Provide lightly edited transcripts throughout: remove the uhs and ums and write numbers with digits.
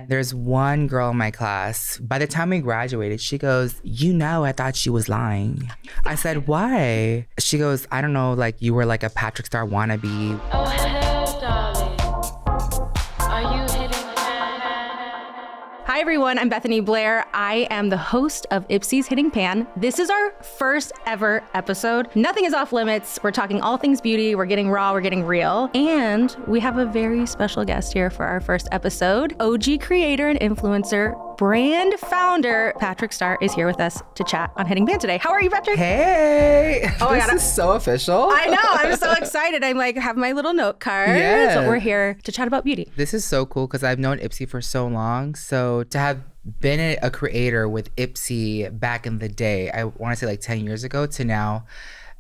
There's one girl in my class. By the time we graduated, she goes, I thought she was lying. I said, why? She goes, I don't know, like you were like a Patrick Starrr wannabe. Oh, hello, darling. Are you hitting Hi everyone, I'm Bethany Blair. I am the host of Ipsy's Hitting Pan. This is our first ever episode. Nothing is off limits. We're talking all things beauty. We're getting raw, we're getting real. And we have a very special guest here for our first episode. OG creator and influencer, brand founder, Patrick Starrr is here with us to chat on Hitting Pan today. How are you, Patrick? Hey, oh this is so official. I know, I'm so excited. I'm like, have my little note card. Yeah. So we're here to chat about beauty. This is so cool because I've known Ipsy for so long. So to have been a creator with Ipsy back in the day, I want to say like 10 years ago, to now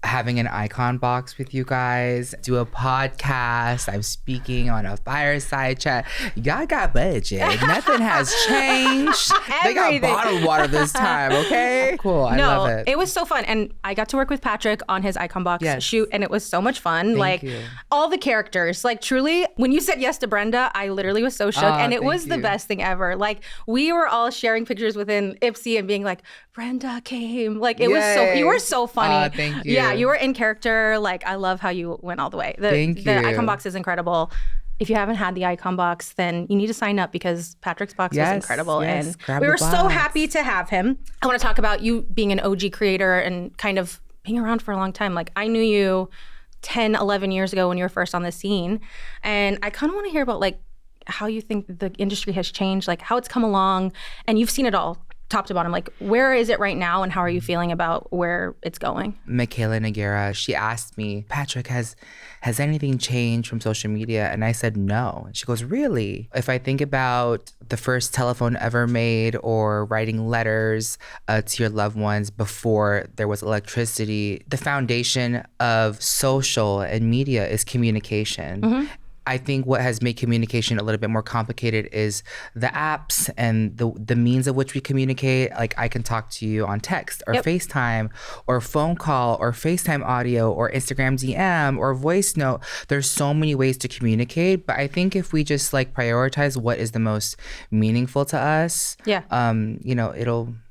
having an icon box with you guys, do a podcast, I'm speaking on a fireside chat. Y'all got budget. Nothing has changed. They got bottled water this time, okay? Cool, I love it. It was so fun. And I got to work with Patrick on his icon box shoot, and it was so much fun. Thank you. All the characters, like truly, when you said yes to Brenda, I literally was so shook. And it was the best thing ever. Like we were all sharing pictures within Ipsy and being like, Brenda came. Like it was so, you were so funny. Thank you. Yeah, you were in character. Like I love how you went all the way. Thank you. The icon box is incredible. If you haven't had the icon box, then you need to sign up because Patrick's box was incredible. And we were so happy to have him. I want to talk about you being an OG creator and kind of being around for a long time. Like I knew you 10, 11 years ago when you were first on the scene. And I kind of want to hear about like how you think the industry has changed, like how it's come along, and you've seen it all. Top to bottom, like where is it right now and how are you feeling about where it's going? Michaela Noguera, she asked me, Patrick, has anything changed from social media? And I said no. And she goes, really? If I think about the first telephone ever made or writing letters to your loved ones before there was electricity, the foundation of social and media is communication. Mm-hmm. I think what has made communication a little bit more complicated is the apps and the means of which we communicate. Like I can talk to you on text or FaceTime or phone call or FaceTime audio or Instagram DM or voice note. There's so many ways to communicate, but I think if we just like prioritize what is the most meaningful to us,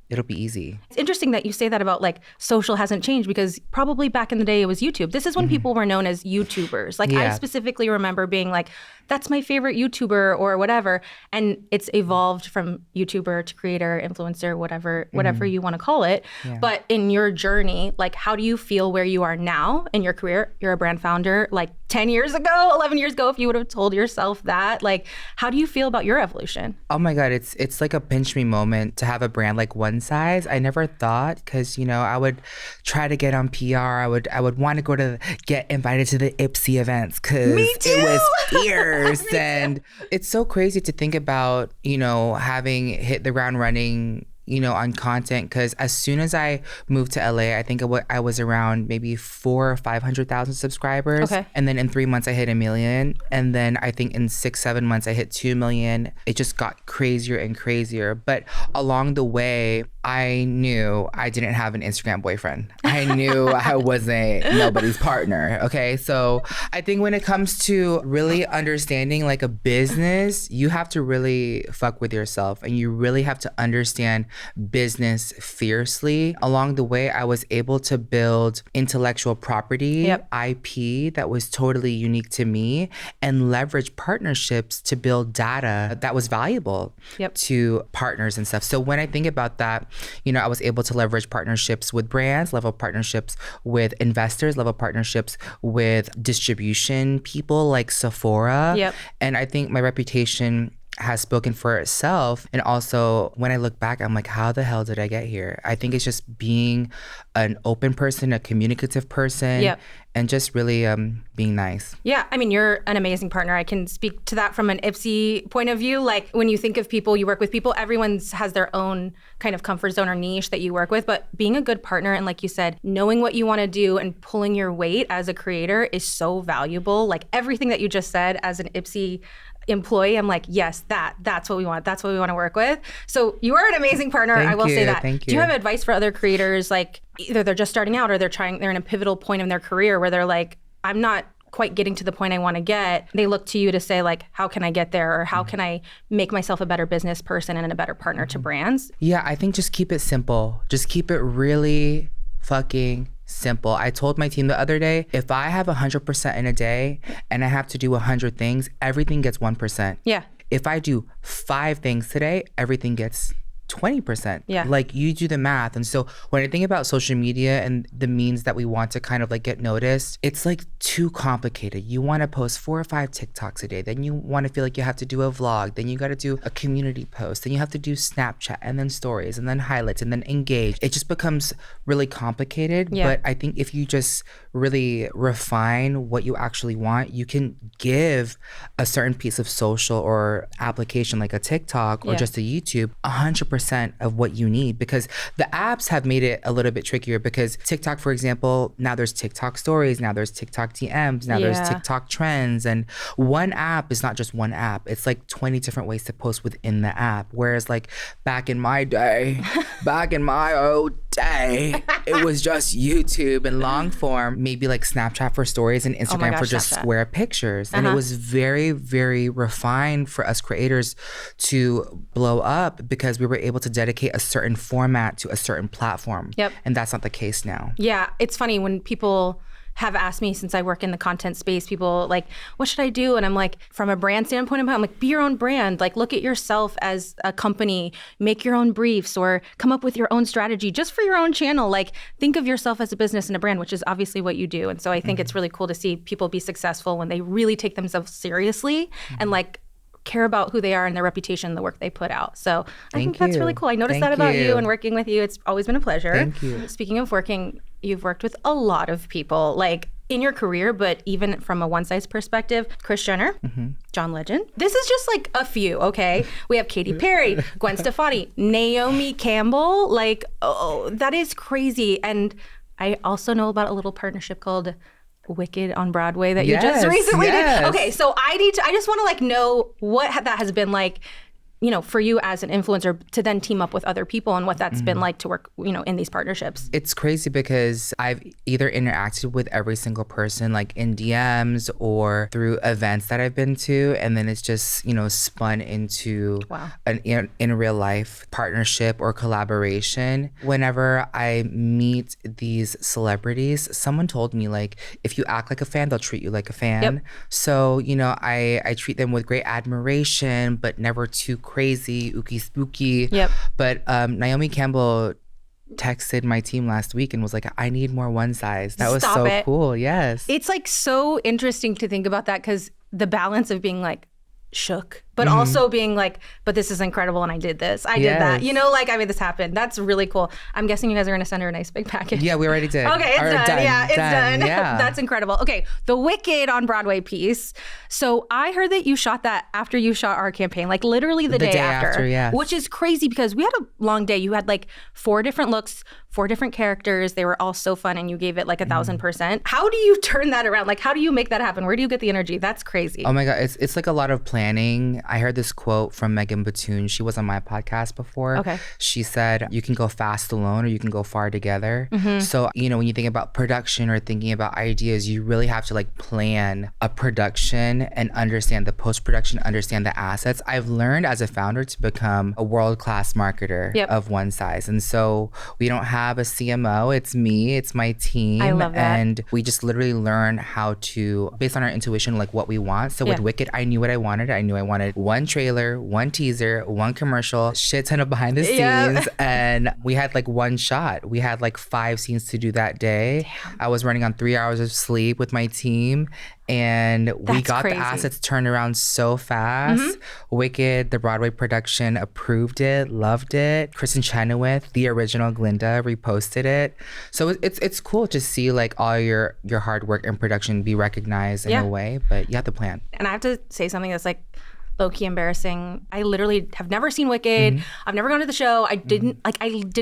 it'll be easy. It's interesting that you say that about like social hasn't changed because probably back in the day it was YouTube. This is when people were known as YouTubers. Like I specifically remember being like, that's my favorite YouTuber or whatever. And it's evolved from YouTuber to creator, influencer, whatever you want to call it. Yeah. But in your journey, like how do you feel where you are now in your career? You're a brand founder, like 10 years ago, 11 years ago, if you would have told yourself that, like, how do you feel about your evolution? Oh my God, it's like a pinch me moment to have a brand like One Size. I never thought, because, I would try to get on PR. I would want to get invited to the Ipsy events because it was fierce. And it's so crazy to think about, having hit the ground running, on content, because as soon as I moved to LA, I think I was around maybe 400,000 or 500,000 subscribers. Okay. And then in 3 months I hit 1 million. And then I think in 6-7 months I hit 2 million. It just got crazier and crazier. But along the way, I knew I didn't have an Instagram boyfriend. I knew I wasn't nobody's partner. Okay. So I think when it comes to really understanding like a business, you have to really fuck with yourself and you really have to understand business fiercely. Along the way, I was able to build intellectual property, IP that was totally unique to me, and leverage partnerships to build data that was valuable to partners and stuff. So when I think about that, I was able to leverage partnerships with brands, level partnerships with investors, level partnerships with distribution people like Sephora. Yep. And I think my reputation has spoken for itself. And also when I look back, I'm like, how the hell did I get here? I think it's just being an open person, a communicative person, and just really being nice. Yeah, I mean, you're an amazing partner. I can speak to that from an Ipsy point of view. Like when you think of people, you work with people, everyone has their own kind of comfort zone or niche that you work with. But being a good partner and like you said, knowing what you want to do and pulling your weight as a creator is so valuable. Like everything that you just said as an Ipsy employee, I'm like, yes, that's what we want. That's what we want to work with. So you are an amazing partner. I will say that. Thank you. Do you have advice for other creators? Like either they're just starting out or they're in a pivotal point in their career where they're like, I'm not quite getting to the point I want to get, they look to you to say like, how can I get there? Or how can I make myself a better business person and a better partner to brands? Yeah, I think just keep it simple. Just keep it really fucking simple. I told my team the other day, if I have 100% in a day and I have to do 100 things, everything gets 1%. Yeah. If I do 5 things today, everything gets 20%. Yeah. Like you do the math. And so when I think about social media and the means that we want to kind of like get noticed, it's like too complicated. You want to post 4 or 5 TikToks a day. Then you want to feel like you have to do a vlog. Then you got to do a community post. Then you have to do Snapchat and then stories and then highlights and then engage. It just becomes really complicated. Yeah. But I think if you just really refine what you actually want, you can give a certain piece of social or application like a TikTok or just a YouTube 100% of what you need, because the apps have made it a little bit trickier, because TikTok, for example, now there's TikTok stories, now there's TikTok DMs, now there's TikTok trends, and one app is not just one app. It's like 20 different ways to post within the app. Whereas like back in my day, back in my old day, it was just YouTube and long form, maybe like Snapchat for stories and Instagram for just square pictures. And it was very, very refined for us creators to blow up because we were able to dedicate a certain format to a certain platform. Yep. And that's not the case now. Yeah. It's funny when people have asked me, since I work in the content space, people like, what should I do? And I'm like, from a brand standpoint, I'm like, be your own brand. Like, look at yourself as a company, make your own briefs or come up with your own strategy just for your own channel. Like, think of yourself as a business and a brand, which is obviously what you do. And so I think it's really cool to see people be successful when they really take themselves seriously and like care about who they are and their reputation, the work they put out. So I think that's really cool. I noticed that about you and working with you. It's always been a pleasure. Thank you. Speaking of working, you've worked with a lot of people, like in your career, but even from a one-size perspective, Kris Jenner, John Legend. This is just like a few, okay? We have Katy Perry, Gwen Stefani, Naomi Campbell. Like, oh, that is crazy. And I also know about a little partnership called Wicked on Broadway that you just recently did. Okay, so I just want to like know what that has been like, you know, for you as an influencer to then team up with other people and what that's been like to work, you know, in these partnerships. It's crazy because I've either interacted with every single person like in DMs or through events that I've been to, and then it's just, you know, spun into an in real life partnership or collaboration. Whenever I meet these celebrities, someone told me like, if you act like a fan, they'll treat you like a fan. Yep. So, you know, I treat them with great admiration, but never too crazy, ooky spooky. Yep. But Naomi Campbell texted my team last week and was like, I need more one size. That was so cool. Yes. It's like so interesting to think about that, because the balance of being like shook, but also being like, but this is incredible and I did this. I did that. You know, like I made this happen. That's really cool. I'm guessing you guys are going to send her a nice big package. Yeah, we already did. Okay, it's done. Yeah, it's done. Yeah. That's incredible. Okay, the Wicked on Broadway piece. So I heard that you shot that after you shot our campaign, like literally the day after. Yes. Which is crazy because we had a long day. You had like 4 different looks, 4 different characters. They were all so fun and you gave it like 1,000%. How do you turn that around? Like, how do you make that happen? Where do you get the energy? That's crazy. Oh my God, it's like a lot of planning. I heard this quote from Megan Batoon. She was on my podcast before. Okay. She said, you can go fast alone or you can go far together. So, you know, when you think about production or thinking about ideas, you really have to like plan a production and understand the post-production, understand the assets. I've learned as a founder to become a world-class marketer of one size. And so we don't have a CMO. It's me, it's my team. I love that. And we just literally learn how to, based on our intuition, like what we want. So with Wicked, I knew what I wanted. I knew I wanted one trailer, one teaser, one commercial, shit ton of behind the scenes. And we had like one shot. We had like 5 scenes to do that day. Damn. I was running on 3 hours of sleep with my team. And we got the assets turned around so fast. Wicked, the Broadway production, approved it, loved it. Kristen Chenoweth, the original Glinda, reposted it. So it's cool to see like all your hard work and production be recognized in a way, but you have to plan. And I have to say something that's like low-key embarrassing. I literally have never seen Wicked. I've never gone to the show. I didn't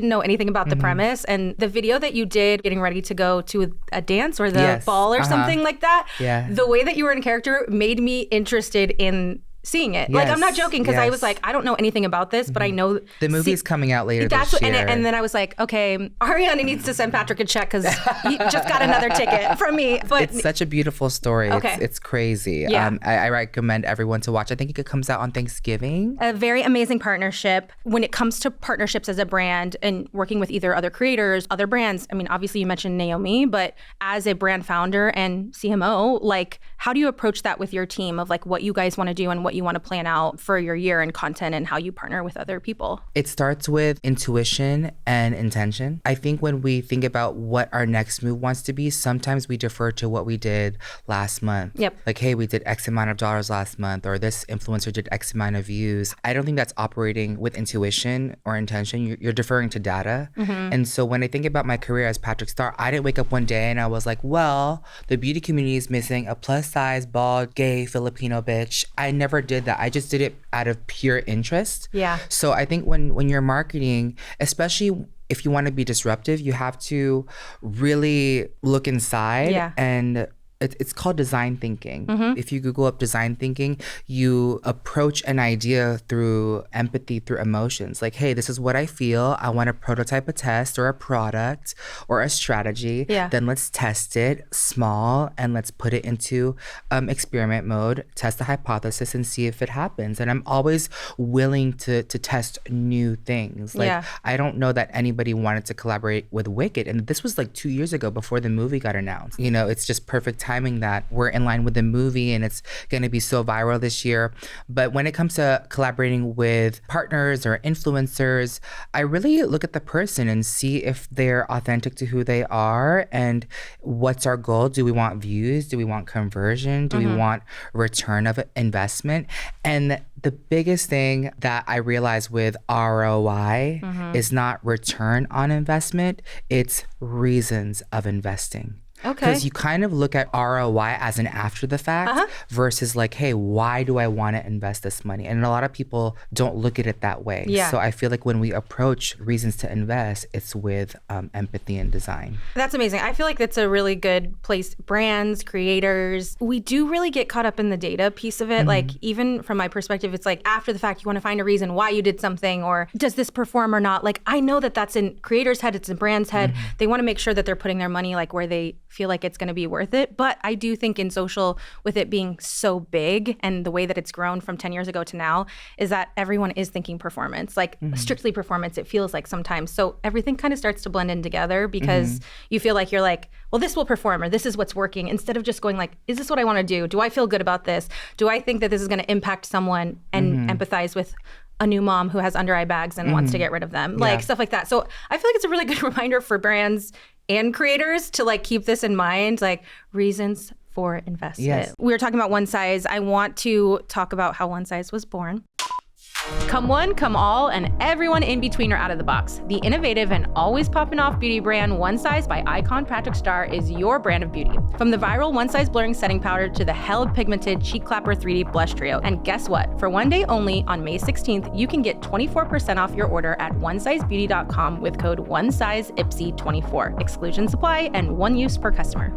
know anything about the premise. And the video that you did getting ready to go to a dance or the ball or something like that, the way that you were in character made me interested in seeing it. Like, I'm not joking, because I was like, I don't know anything about this, but I know the movie's coming out later this year. And then I was like, okay, Ariana needs to send Patrick a check because he just got another ticket from me. But it's such a beautiful story. Okay. It's crazy. Yeah. I recommend everyone to watch. I think it comes out on Thanksgiving. A very amazing partnership. When it comes to partnerships as a brand and working with either other creators, other brands, I mean, obviously you mentioned Naomi, but as a brand founder and CMO, like, how do you approach that with your team of like what you guys want to do and what you want to plan out for your year and content and how you partner with other people? It starts with intuition and intention. I think when we think about what our next move wants to be, sometimes we defer to what we did last month. Yep. Like, hey, we did X amount of dollars last month, or this influencer did X amount of views. I don't think that's operating with intuition or intention. You're deferring to data. And so when I think about my career as Patrick Starrr, I didn't wake up one day and I was like, well, the beauty community is missing a plus size, bald, gay, Filipino bitch. I never did that. I just did it out of pure interest. Yeah. So I think when you're marketing, especially if you want to be disruptive, you have to really look inside and it's called design thinking. If you Google up design thinking, you approach an idea through empathy, through emotions. Like, hey, this is what I feel. I want to prototype a test or a product or a strategy. Yeah. Then let's test it small and let's put it into experiment mode, test the hypothesis and see if it happens. And I'm always willing to test new things. Like, I don't know that anybody wanted to collaborate with Wicked. And this was like 2 years ago before the movie got announced. You know, it's just perfect timing that we're in line with the movie and it's going to be so viral this year. But when it comes to collaborating with partners or influencers, I really look at the person and see if they're authentic to who they are and what's our goal. Do we want views? Do we want conversion? Do we want return of investment? And the biggest thing that I realize with ROI is not return on investment, it's reasons of investing. Okay. Because you kind of look at ROI as an after the fact versus like, hey, why do I want to invest this money? And a lot of people don't look at it that way. Yeah. So I feel like when we approach reasons to invest, it's with empathy and design. That's amazing. I feel like that's a really good place. Brands, creators, we do really get caught up in the data piece of it. Like, even from my perspective, it's like after the fact, you want to find a reason why you did something, or does this perform or not? Like, I know that that's in creators' head, it's in brands' head. They want to make sure that they're putting their money like where they feel like it's going to be worth it. But I do think in social, with it being so big and the way that it's grown from 10 years ago to now, is that everyone is thinking performance, like strictly performance, it feels like sometimes. So everything kind of starts to blend in together because you feel like you're like, well, this will perform, or this is what's working, instead of just going like, is this what I want to do? Do I feel good about this? Do I think that this is going to impact someone and empathize with a new mom who has under eye bags and wants to get rid of them, like stuff like that. So I feel like it's a really good reminder for brands and creators to like keep this in mind, like reasons for investment. Yes. We were talking about One Size. I want to talk about how One Size was born. Come one, come all, and everyone in between are out of the box. The innovative and always popping off beauty brand One Size by icon Patrick Starrr is your brand of beauty. From the viral One Size blurring setting powder to the hella pigmented Cheek Clapper 3D blush trio. And guess what? For one day only, on May 16th, you can get 24% off your order at onesizebeauty.com with code OneSizeIpsy24. Exclusions apply and one use per customer.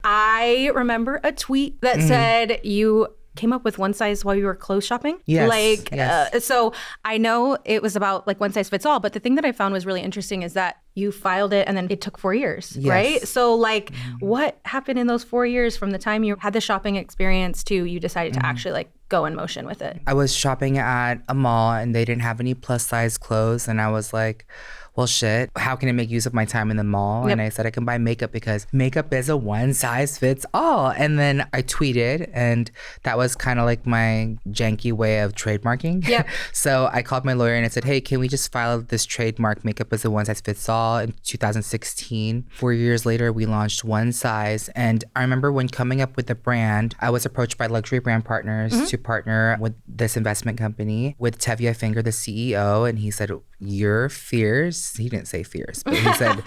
I remember a tweet that said you came up with One Size while you were clothes shopping. Yes. So I know it was about like One Size Fits All, but the thing that I found was really interesting is that you filed it and then it took 4 years, right? So like what happened in those 4 years from the time you had the shopping experience to you decided to actually like go in motion with it? I was shopping at a mall and they didn't have any plus size clothes. And I was like, well, shit, how can I make use of my time in the mall? And I said I can buy makeup because makeup is a one size fits all. And then I tweeted, and that was kind of like my janky way of trademarking. So I called my lawyer and I said, hey, can we just file this trademark, makeup is a one size fits all, in 2016. 4 years later, we launched One Size. And I remember when coming up with the brand, I was approached by luxury brand partners to partner with this investment company, with Tevye Finger, the CEO. And he said, you're fierce. He didn't say fierce, but he said,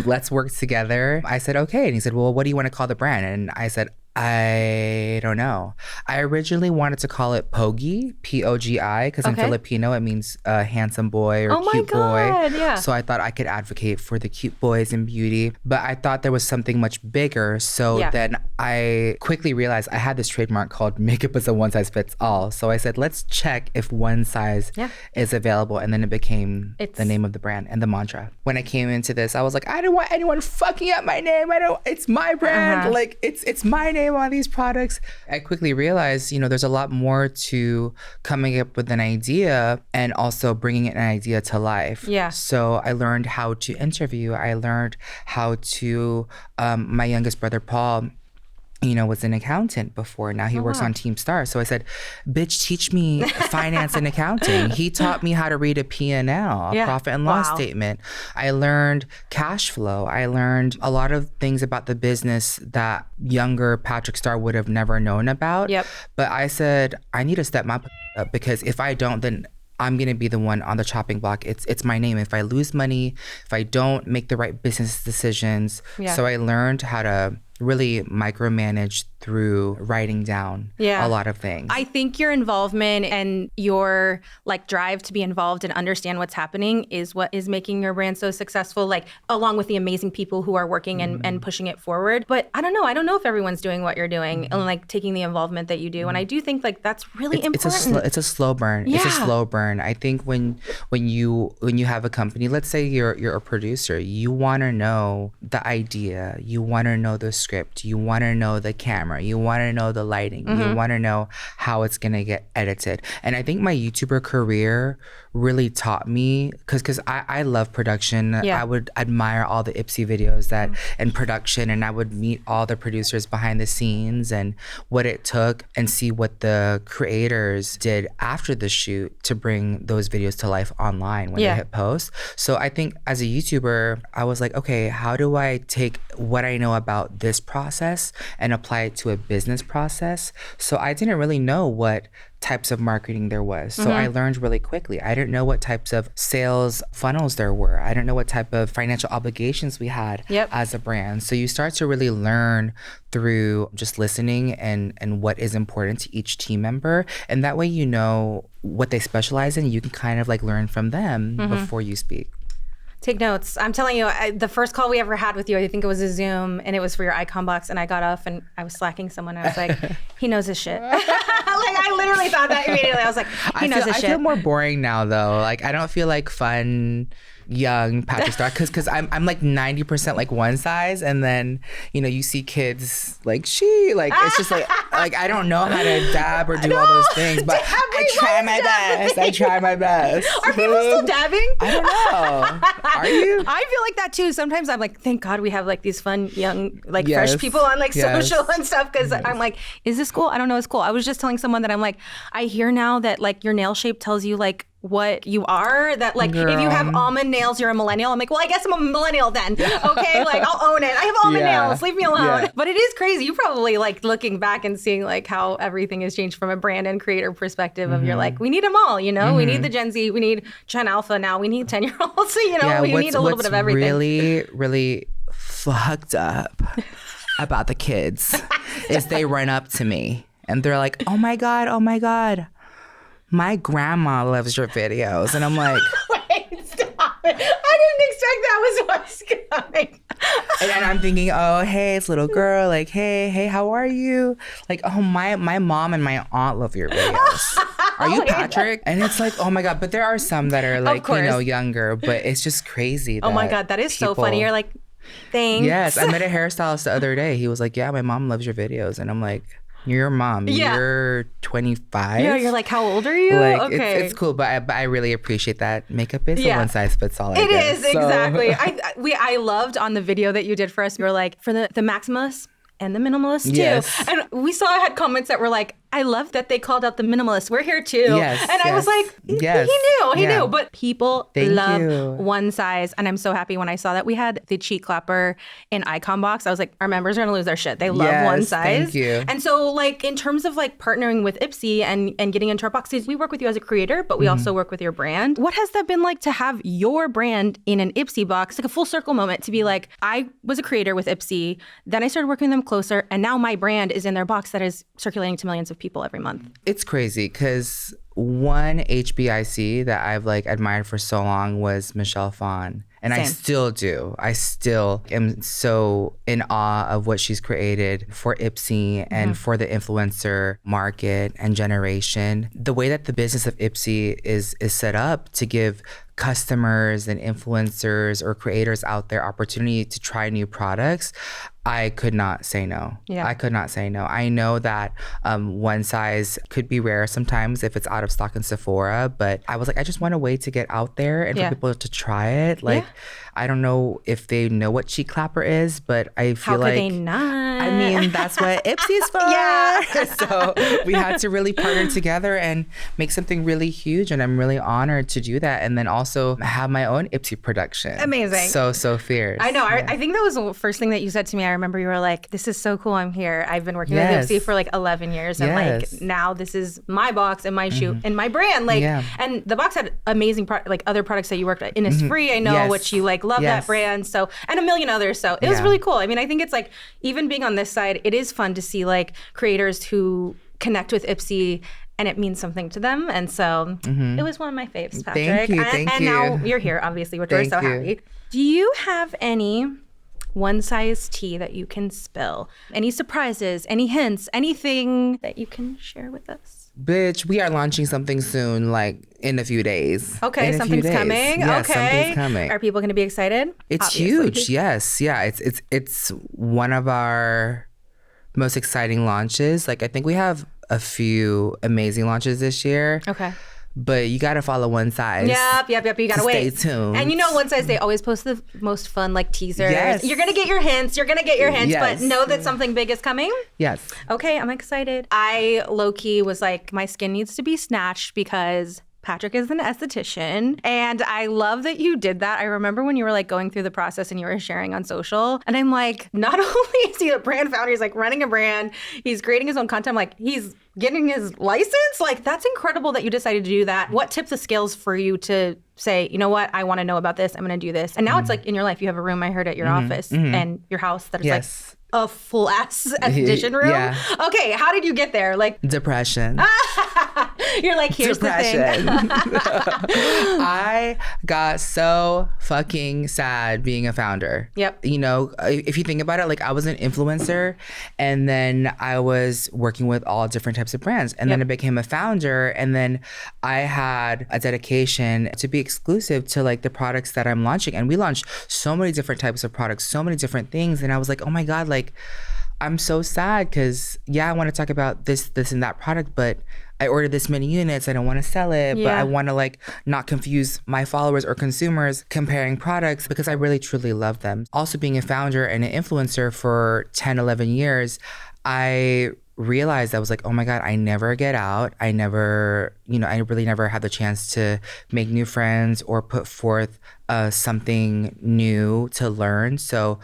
let's work together. I said, okay. And he said, well, what do you want to call the brand? And I said, I don't know. I originally wanted to call it Pogi, P-O-G-I, because in Filipino it means handsome boy or cute boy. Yeah. So I thought I could advocate for the cute boys in beauty. But I thought there was something much bigger. So then I quickly realized I had this trademark called makeup is a one size fits all. So I said, let's check if one size is available. And then it became the name of the brand and the mantra. When I came into this, I was like, I don't want anyone fucking up my name. It's my brand. Like it's my name on these products. I quickly realized, there's a lot more to coming up with an idea and also bringing an idea to life. Yeah. So I learned how to interview. I learned how to, my youngest brother, Paul, was an accountant before. Now he works on Team Starrr. So I said, bitch, teach me finance and accounting. He taught me how to read a P&L, a profit and loss statement. I learned cash flow. I learned a lot of things about the business that younger Patrick Starrr would have never known about. Yep. But I said, I need to step my up because if I don't, then I'm going to be the one on the chopping block. It's my name. If I lose money, if I don't make the right business decisions. Yeah. So I learned how to really micromanage through writing down a lot of things. I think your involvement and your drive to be involved and understand what's happening is what is making your brand so successful, along with the amazing people who are working and pushing it forward. But I don't know if everyone's doing what you're doing and taking the involvement that you do. And I do think that's really important. It's a slow burn. Yeah. It's a slow burn. I think when you have a company, let's say you're a producer, you want to know the idea, you want to know the script, you want to know the camera, you want to know the lighting, you want to know how it's going to get edited. And I think my YouTuber career really taught me, because I love production. I would admire all the Ipsy videos and production, and I would meet all the producers behind the scenes and what it took and see what the creators did after the shoot to bring those videos to life online when they hit post. So I think as a YouTuber, I was like, okay, how do I take what I know about this process and apply it to a business process? So I didn't really know what types of marketing there was. So I learned really quickly. I didn't know what types of sales funnels there were. I didn't know what type of financial obligations we had as a brand. So you start to really learn through just listening and what is important to each team member. And that way you know what they specialize in. You can kind of learn from them before you speak. Take notes. I'm telling you, the first call we ever had with you, I think it was a Zoom, and it was for your icon box, and I got off and I was slacking someone. I was like, he knows his shit. I literally thought that immediately. I was like, he knows his shit. I feel more boring now, though. I don't feel like fun, young Patrick Starrr, because I'm 90% one size, and then you see kids it's just I don't know how to dab or do all those things, but I try my best. Are people still dabbing? I don't know. Are you? I feel like that too. Sometimes I'm like, thank God we have these fun young fresh people on social and stuff, because I'm like, is this cool? I don't know, it's cool. I was just telling someone that I'm like, I hear now that your nail shape tells you what you are, that Girl. If you have almond nails, you're a millennial. I'm like, well, I guess I'm a millennial then. Okay, I'll own it. I have almond nails, leave me alone. But it is crazy. You probably looking back and seeing how everything has changed from a brand and creator perspective of you're we need them all, we need the Gen Z, we need Gen Alpha now, we need 10-year-olds, we need a little bit of everything. Really, really fucked up about the kids is they run up to me and they're like, oh my God, my grandma loves your videos. And I'm like, wait, stop it. I didn't expect that was what's coming. And I'm thinking, oh, hey, it's little girl. Hey, how are you? Oh, my mom and my aunt love your videos. Are you Patrick? And it's oh my God. But there are some that are younger, but it's just crazy. Oh my God, that is so funny. You're thanks. Yes, I met a hairstylist the other day. He was like, yeah, my mom loves your videos. And I'm like, you're your mom. Yeah. You're 25. Yeah, you're how old are you? Okay. It's cool, but I really appreciate that makeup is a one size fits all. It is, exactly. I loved on the video that you did for us, you were for the Maximalist and the Minimalist too. Yes. And we saw I had comments that were I love that they called out the minimalists. We're here too. Yes, and I was like, he knew. But people love one size. And I'm so happy when I saw that. We had the cheek clapper in Icon Box. I was like, our members are going to lose their shit. They love one size. Thank you. And so like in terms of like partnering with Ipsy and getting into our boxes, we work with you as a creator, but we also work with your brand. What has that been like to have your brand in an Ipsy box? Like a full circle moment to be like, I was a creator with Ipsy, then I started working with them closer, and now my brand is in their box that is circulating to millions of people every month. It's crazy because one HBIC that I've like admired for so long was Michelle Phan. And Same. I still do. I still am so in awe of what she's created for Ipsy and for the influencer market and generation. The way that the business of Ipsy is set up to give customers and influencers or creators out there opportunity to try new products, I could not say no. Yeah. I could not say no. I know that one size could be rare sometimes if it's out of stock in Sephora, but I was like, I just want a way to get out there and for people to try it. Like, I don't know if they know what cheek clapper is, but I feel like... How could they not? I mean, that's what Ipsy's for. So we had to really partner together and make something really huge. And I'm really honored to do that. And then also have my own Ipsy production. Amazing. So fierce. I know. I think that was the first thing that you said to me. I remember you were like, this is so cool. I'm here. I've been working with Ipsy for like 11 years. And like now this is my box and my shoe and my brand. Like, and the box had amazing like other products that you worked at. Innisfree, I know, which you like love that brand. So, and a million others. So it was really cool. I mean, I think it's like, even being on this side, it is fun to see like creators who connect with Ipsy and it means something to them. And so it was one of my faves, Patrick. Thank you. And now you're here, obviously, which we're so happy. Do you have any one size tea that you can spill? Any surprises, any hints, anything that you can share with us? Bitch, we are launching something soon, like in a few days. Okay, something's coming. Yes, okay, something's coming. Are people going to be excited? It's Obviously. huge. Yes, yeah. It's one of our most exciting launches. Like I think we have a few amazing launches this year. Okay. But you gotta follow one size. Yep. You gotta wait. Stay tuned. And you know, one size, they always post the most fun like teasers. Yes. You're gonna get your hints. But know that something big is coming. Yes. Okay, I'm excited. I low-key was like, my skin needs to be snatched because Patrick is an esthetician, and I love that you did that. I remember when you were like going through the process and you were sharing on social, and I'm like, not only is he a brand founder, he's like running a brand, he's creating his own content, I'm like, he's getting his license? Like, that's incredible that you decided to do that. What tipped the scales for you to say, you know what, I want to know about this, I'm going to do this? And now it's like in your life, you have a room, I heard, at your office and your house that is like a full ass esthetician room. Yeah. Okay, how did you get there? Like depression. You're like, here's depression. The thing. I got so fucking sad being a founder. Yep. You know, if you think about it, like I was an influencer and then I was working with all different types of brands and then I became a founder and then I had a dedication to be exclusive to like the products that I'm launching. And we launched so many different types of products, so many different things. And I was like, oh my God, like I'm so sad because I want to talk about this and that product, but I ordered this many units. I don't want to sell it, but I want to like not confuse my followers or consumers comparing products because I really truly love them. Also being a founder and an influencer for 10, 11 years, I realized I was like, oh my God, I never get out. I really never had the chance to make new friends or put forth something new to learn. So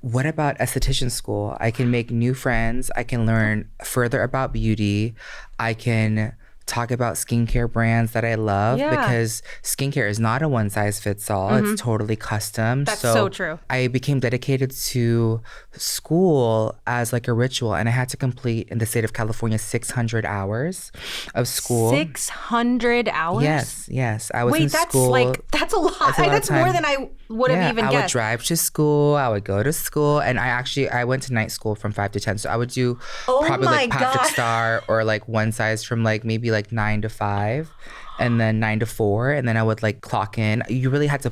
what about esthetician school? I can make new friends. I can learn further about beauty. I can talk about skincare brands that I love because skincare is not a one size fits all. It's totally custom. That's so true. I became dedicated to school as like a ritual, and I had to complete in the state of California 600 hours of school. 600 hours? Yes. I was in school. That's a lot. That's more than I would have even guessed. I would drive to school. I would go to school, and I went to night school from 5 to 10. So I would do probably like Patrick Starrr or like one size from like maybe like 9 to 5 and then 9 to 4, and then I would like clock in. You literally had to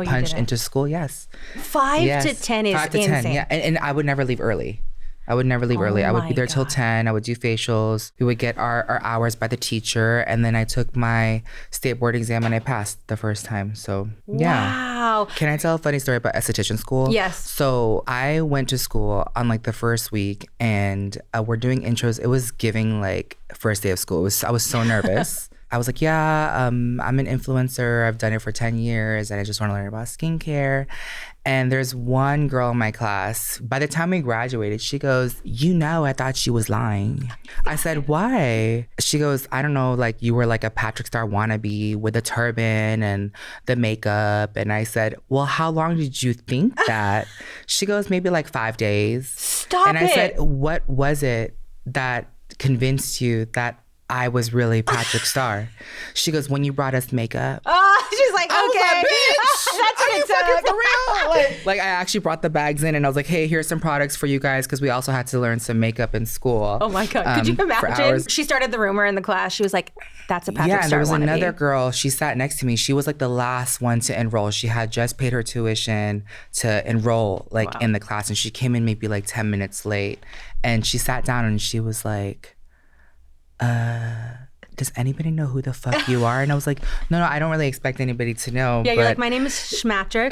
punch into school. 5 to 10 is 5 to 10, insane. and I would never leave early. I would never leave early. I would be there till God. 10. I would do facials. We would get our hours by the teacher. And then I took my state board exam and I passed the first time. So, yeah. Wow. Can I tell a funny story about esthetician school? Yes. So I went to school on like the first week and we're doing intros. It was giving like first day of school. I was so nervous. I was like, yeah, I'm an influencer. I've done it for 10 years and I just want to learn about skincare. And there's one girl in my class, by the time we graduated, she goes, I thought she was lying. I said, why? She goes, I don't know, like you were like a Patrick Starrr wannabe with a turban and the makeup. And I said, well, how long did you think that? She goes, maybe like 5 days. Stop And I said, what was it that convinced you that I was really Patrick Starrr? She goes, when you brought us makeup. Oh, she's like, I was okay. like, bitch, That's are you fucking for real? Like I actually brought the bags in and I was like, hey, here's some products for you guys because we also had to learn some makeup in school. Oh my God. Could you imagine? She started the rumor in the class. She was like, that's a Patrick Starrr and there was wannabe. another girl. She sat next to me. She was like the last one to enroll. She had just paid her tuition to enroll in the class. And she came in maybe like 10 minutes late. And she sat down and she was like, does anybody know who the fuck you are? And I was like, no, I don't really expect anybody to know. Yeah, you're like, my name is Schmatrick.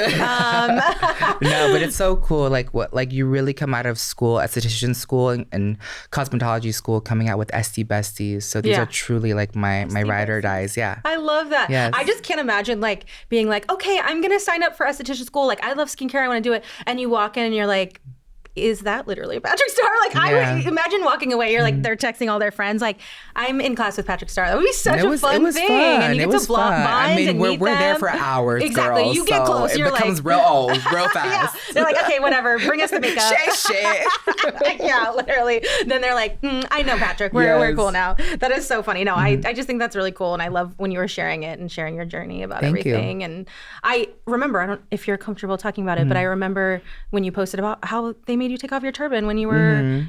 No, but it's so cool. Like you really come out of school, esthetician school and cosmetology school, coming out with SD besties. So these are truly like my ride or dies. Yeah. I love that. Yes. I just can't imagine like being like, okay, I'm going to sign up for esthetician school. Like I love skincare. I want to do it. And you walk in and you're like, is that literally Patrick Starrr? Like I would imagine walking away. You're like, they're texting all their friends. Like I'm in class with Patrick Starrr. That would be such a fun thing. Fun. And you get to bond I mean, and meet we're them. there for hours, exactly. girls, You get close. It You're becomes like, real fast. Yeah. They're like, okay, whatever. Bring us the makeup. Shit. Yeah, literally. Then they're like, I know Patrick. We're cool now. That is so funny. No, I just think that's really cool. And I love when you were sharing it and sharing your journey about everything. And I remember, I don't know if you're comfortable talking about it, but I remember when you posted about how they made you take off your turban when you were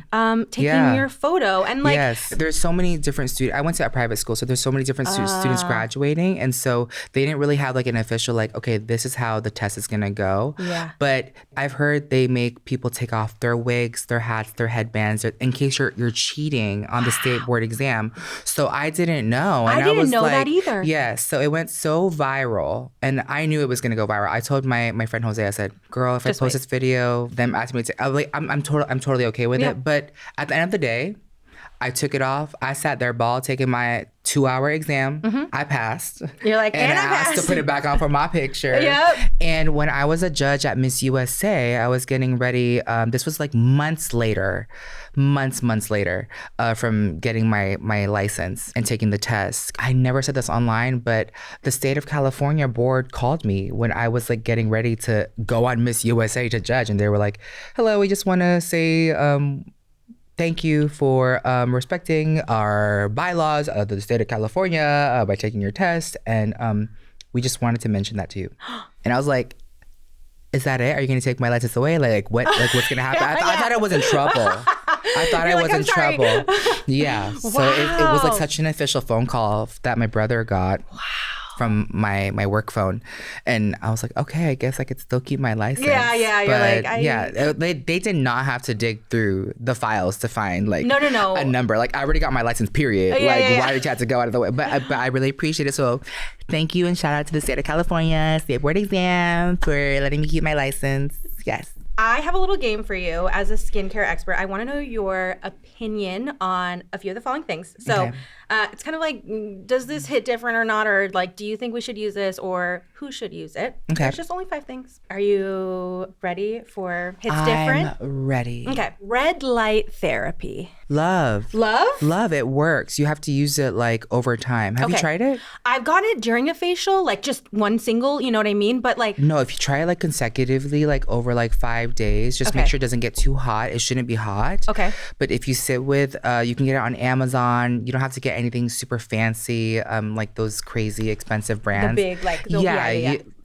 taking your photo. And like, yes, there's so many different students. I went to a private school, so there's so many different students graduating. And so they didn't really have like an official, like, okay, this is how the test is going to go. Yeah. But I've heard they make people take off their wigs, their hats, their headbands in case you're cheating on the state board exam. So I didn't know. And I didn't was know like, that either. Yeah. So it went so viral. And I knew it was going to go viral. I told my friend Jose, I said, girl, if I post this video, them asking me to, I'm totally okay with it. But at the end of the day, I took it off. I sat there bald taking my 2-hour exam. I passed. You're like, and I asked passed to put it back on for my picture. Yep. And when I was a judge at Miss USA, I was getting ready. This was like months later from getting my license and taking the test. I never said this online, but the state of California board called me when I was like getting ready to go on Miss USA to judge. And they were like, hello, we just want to say, thank you for respecting our bylaws of the state of California by taking your test. And we just wanted to mention that to you. And I was like, is that it? Are you going to take my license away? Like what's going to happen? I thought I was in trouble. I thought I was in trouble. Yeah. So it was like such an official phone call that my brother got. Wow. From my work phone, and I was like, okay, I guess I could still keep my license. Yeah. You're like, they did not have to dig through the files to find like no a number. Like I already got my license. Period. Why did you have to go out of the way? But I really appreciate it. So thank you and shout out to the state of California state board exam for letting me keep my license. Yes. I have a little game for you as a skincare expert. I want to know your opinion on a few of the following things. So it's kind of like, does this hit different or not? Or like, do you think we should use this or who should use it? Okay. There's just only 5 things. Are you ready for hits different? I'm ready. Okay. Red light therapy. Love. It works. You have to use it like over time. Have you tried it? I've gotten it during a facial, like just one single, you know what I mean? But like, no, if you try it like consecutively, like over like 5 days, just make sure it doesn't get too hot. It shouldn't be hot. Okay. But if you sit with, you can get it on Amazon. You don't have to get anything super fancy, like those crazy expensive brands. The big, like,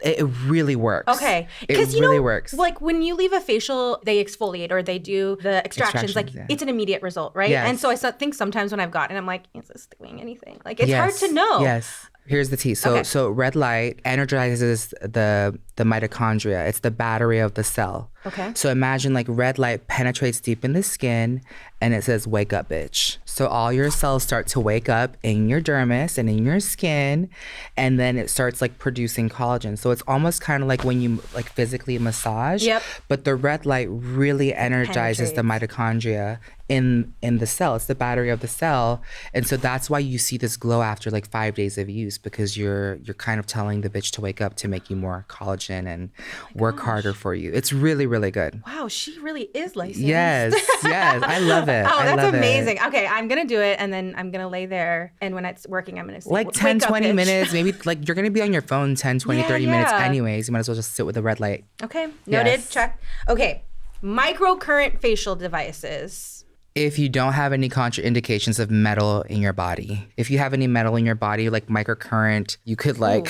it really works. Okay. It really works. Like when you leave a facial, they exfoliate or they do the extractions. Like it's an immediate result, right? Yes. And so I think sometimes when I've gotten it, I'm like, is this doing anything? Like it's hard to know. Yes. Here's the tea. So red light energizes the mitochondria. It's the battery of the cell. Okay. So imagine like red light penetrates deep in the skin and it says, wake up, bitch. So all your cells start to wake up in your dermis and in your skin, and then it starts like producing collagen. So it's almost kind of like when you like physically massage, but the red light really energizes the mitochondria in the cell. It's the battery of the cell. And so that's why you see this glow after like 5 days of use, because you're kind of telling the bitch to wake up to make you more collagen and work harder for you. It's really, really good. Wow, she really is licensed. Yes. I love it. Oh, that's amazing. Okay, I'm going to do it, and then I'm going to lay there, and when it's working, I'm going to say, like 10, 20 minutes, maybe like you're going to be on your phone 10, 20, 30 minutes anyways. You might as well just sit with the red light. Okay, noted, check. Okay, microcurrent facial devices. If you don't have any contraindications of metal in your body. If you have any metal in your body, like microcurrent, you could like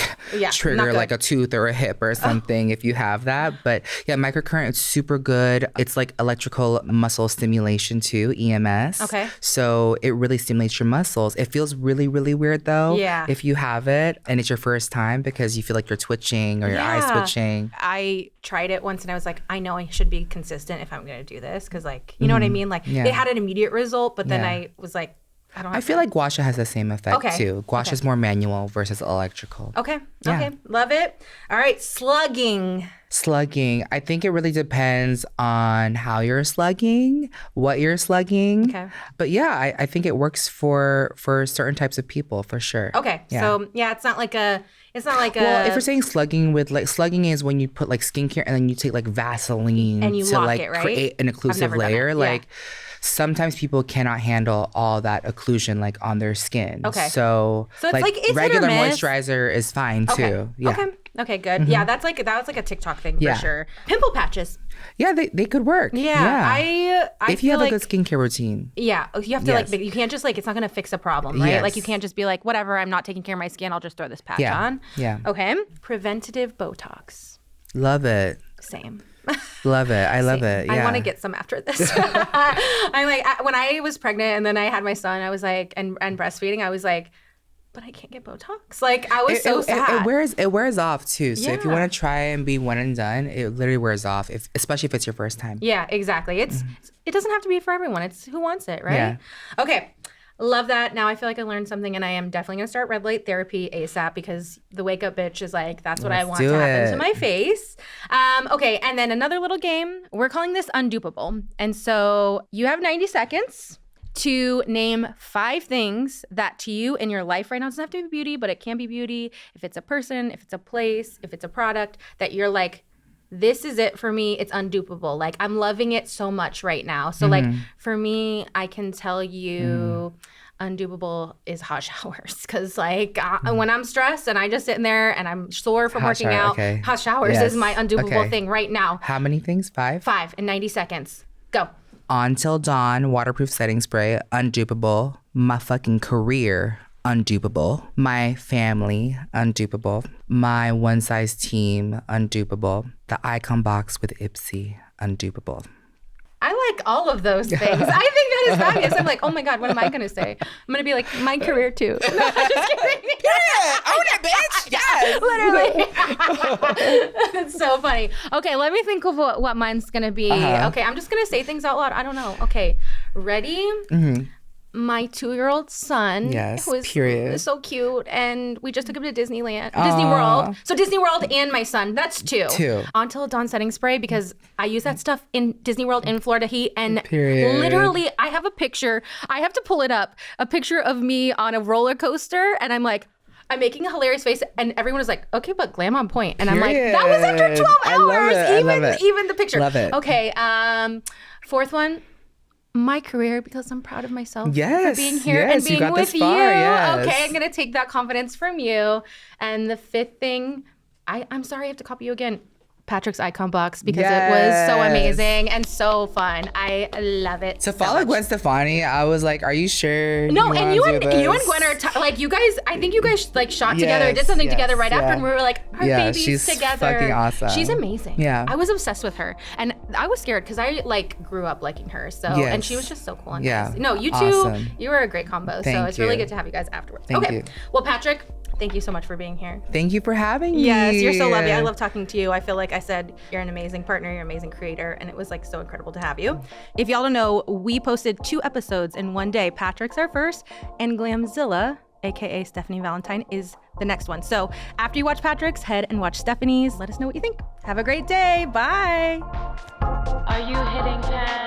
trigger like a tooth or a hip or something if you have that. But yeah, microcurrent, it's super good. It's like electrical muscle stimulation too, EMS. Okay. So it really stimulates your muscles. It feels really, really weird though. Yeah. If you have it and it's your first time, because you feel like you're twitching or your eyes twitching. I tried it once and I was like, I know I should be consistent if I'm going to do this. Cause like, you know what I mean? Like it had an immediate result, but then I was like, I feel like gua sha has the same effect too. Gua sha is more manual versus electrical. Okay. Love it. All right. Slugging. I think it really depends on how you're slugging, what you're slugging. Okay. But yeah, I think it works for certain types of people for sure. Okay. Yeah. So yeah, it's not like a well, if you're saying slugging with like slugging is when you put like skincare and then you take like Vaseline and you to lock like it, right? create an occlusive layer. Like sometimes people cannot handle all that occlusion like on their skin. Okay. So it's like it's regular hit or miss. moisturizer is fine too. Yeah. Okay, good. Yeah, that was like a TikTok thing for sure. Pimple patches. Yeah, they could work. Yeah. I if you have a good skincare routine. Yeah, you have to like, you can't just like, it's not gonna fix a problem, right? Like you can't just be like, whatever, I'm not taking care of my skin, I'll just throw this patch on. Yeah. Okay. Preventative Botox. Love it. Same. Love it. I love it. Yeah. I want to get some after this. I'm like, when I was pregnant and then I had my son, I was like, and breastfeeding, I was like, but I can't get Botox. Like I was so sad. It wears off too. So if you want to try and be one and done, it literally wears off. Especially if it's your first time. Yeah, exactly. It doesn't have to be for everyone. It's who wants it, right? Yeah. Okay. Love that. Now I feel like I learned something, and I am definitely gonna start red light therapy ASAP, because the wake up bitch is like, that's what I want to happen to my face. Okay, and then another little game. We're calling this Undoable. And so you have 90 seconds to name 5 things that to you in your life right now, it doesn't have to be beauty, but it can be beauty. If it's a person, if it's a place, if it's a product that you're like, this is it for me, it's undoable. Like I'm loving it so much right now. So like for me, I can tell you undoable is hot showers. Cause like when I'm stressed and I just sit in there and I'm sore from working out, hot showers is my undoable thing right now. How many things? 5? 5 in 90 seconds. Go. On Till Dawn waterproof setting spray, undoable. My fucking career, undoable. My family, undoable. My one size team, undoable. The icon box with Ipsy, undoable. I like all of those things. I think that is fabulous. I'm like, oh my God, what am I going to say? I'm going to be like, my career too. No, just kidding. Yeah, own it, bitch. Yes. Literally. That's so funny. Okay, let me think of what mine's going to be. Okay, I'm just going to say things out loud. I don't know. Okay, ready? My 2-year-old son, who is so cute, and we just took him to Disney World. So Disney World and my son, that's 2. Until Dawn setting spray, because I use that stuff in Disney World in Florida heat, and literally I have a picture, I have to pull it up, a picture of me on a roller coaster, and I'm like, I'm making a hilarious face, and everyone was like, okay, but glam on point. And I'm like, that was after 12 hours, even the picture. Love it. Okay, 4th one. My career, because I'm proud of myself for being here and being with you. Okay, I'm going to take that confidence from you. And the 5th thing, I'm sorry I have to copy you again. Patrick's icon box, because it was so amazing and so fun. I love it. To follow Gwen Stefani, I was like, "Are you sure?" No, and you and Gwen are like, you guys. I think you guys like shot together, did something together right after, and we were like, our babies she's together. Fucking awesome. She's amazing. Yeah, I was obsessed with her, and I was scared because I like grew up liking her. So and she was just so cool and nice. No, you two, you were a great combo. So it's really good to have you guys afterwards. Thank you. Well, Patrick, Thank you so much for being here. Thank you for having me. Yes, you're so lovely. I love talking to you. I feel like I said you're an amazing partner, you're an amazing creator, and it was like so incredible to have you. If y'all don't know, we posted 2 episodes in one day. Patrick's our first, and Glamzilla, aka Stephanie Valentine, is the next one. So after you watch Patrick's, head and watch Stephanie's. Let us know what you think. Have a great day. Bye. Are you hitting past?